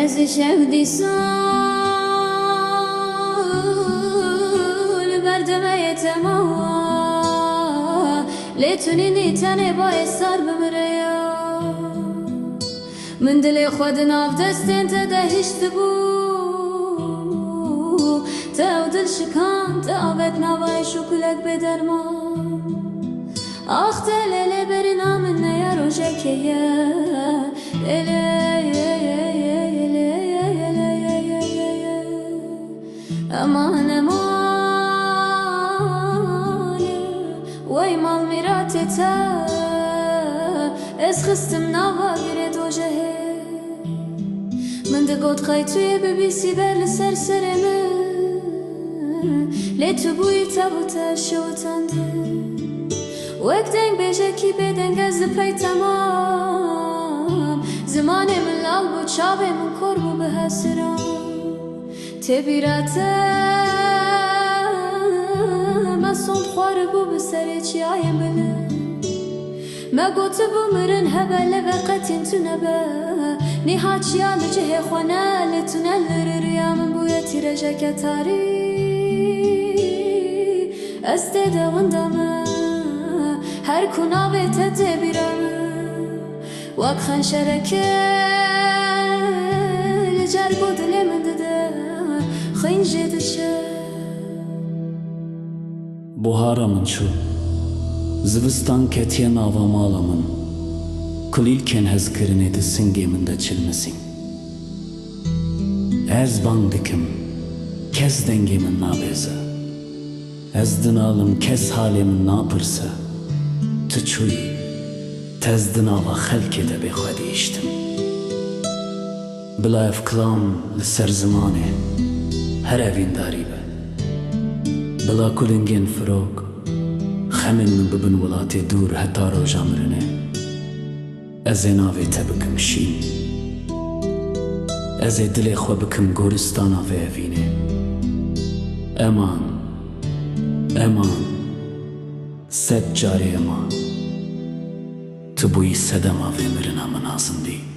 از شهدی سال بردمه تمام لتونینی تنه باعث سر بمره من دل خود ناف دستین تدهشت بو تا دل شکان تا آبت نوای شکلک بدرمان آخ تلele برنا من نیا روشکیه امان امان وای مال میراتی تا از خستم نوا گرد و جهه من دگوت خواهی توی ببیسی بر لسر سرمه لیتو بوی تبوتا شوتنده وقت دنگ بیشه کی بدنگ از پی تمام زمان من لال بود شاب من کر بو به حسرام تبیراتم از سند خواره بو به سری چی آیم بله ما گوته بو مرن هبله وقتین تو نبه نیها چیال جه خونه لتونه لریا من بویا تیرجه کتاری از دیده غندامه هر کناوه تدبیرامه وقت خنشرکه لجرگو دل من دده خینجه دشه بوهارا من شو زوستان کتیه ناوا مالا من کلیل کن هز کرنه ده سنگی من ده چلمسین از بان دکم کس دنگی من نابیزه از دنالم کس حالی من ناپرسه تو چوی تز دناوا خلکی ده بی خودی اشتم بلا افکلام لسر زمانه هر اوین داری به بلا کلنگین فروغ خمن من ببن ولاتي دور هتا روجا مرنه از ناوی تبکم شین از دل خو بکم گورستانا و اوینه امان امان سد جاری امان تو بوی صدما و مرنا منازم دی